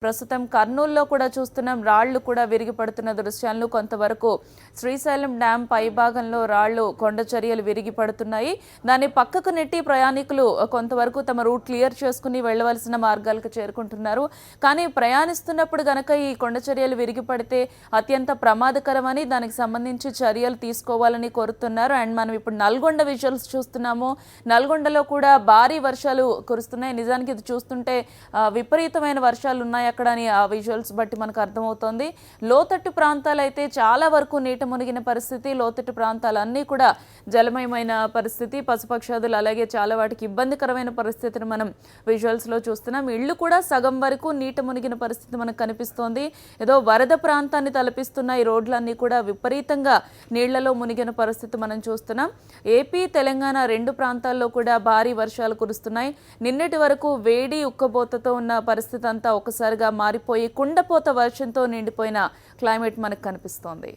ప్రస్తుతం కర్నూలులో కూడా చూస్తున్నాం రాళ్లు కూడా విరిగి పడుతున్న దృశ్యాలను కొంతవరకు శ్రీశైలం డ్యాం పైభాగంలో రాళ్లు కొండ చర్యలు విరిగి పడుతున్నాయి. దాన్ని పక్కకు నెట్టి ప్రయాణికులు కొంతవరకు తమ రూట్ క్లియర్ చేసుకుని వెళ్లవలసిన మార్గాలకు చేరుకుంటున్నారు. కానీ ప్రయాణిస్తున్నప్పుడు గనక ఈ కొండ చర్యలు విరిగి పడితే అత్యంత ప్రమాదకరమని దానికి సంబంధించి చర్యలు తీసుకోవాలని కోరుతున్నారు. అండ్ మనం ఇప్పుడు నల్గొండ విజువల్స్ చూస్తున్నాము. నల్గొండలో కూడా భారీ వర్షాలు కురుస్తున్నాయి. నిజానికి ఇది చూస్తుంటే విపరీతమైన వర్షాలు ఉన్నాయి అక్కడ అని ఆ విజువల్స్ బట్టి మనకు అర్థమవుతోంది. లోతట్టు ప్రాంతాలు అయితే చాలా వరకు నీట మునిగిన పరిస్థితి. లోతట్టు ప్రాంతాలన్నీ కూడా జలమయమైన పరిస్థితి. పశుపక్షాదులు అలాగే చాలా వాటికి ఇబ్బందికరమైన పరిస్థితిని మనం విజువల్స్లో చూస్తున్నాం. ఇళ్లు కూడా సగం వరకు నీట మునిగిన పరిస్థితి మనకు కనిపిస్తోంది. ఏదో వరద ప్రాంతాన్ని తలపిస్తున్న ఈ రోడ్లన్నీ కూడా విపరీతంగా నీళ్లలో మునిగిన పరిస్థితి మనం చూస్తున్నాం. ఏపీ తెలంగాణ రెండు ప్రాంతాల్లో కూడా భారీ వర్షాలు కురుస్తున్నాయి. నిన్నటి వరకు వేడి ఉక్కబోతతో ఉన్న పరిస్థితి అంతా ఒకసారిగా మారిపోయి కుండపోత వర్షంతో నిండిపోయిన క్లైమేట్ మనకు కనిపిస్తోంది.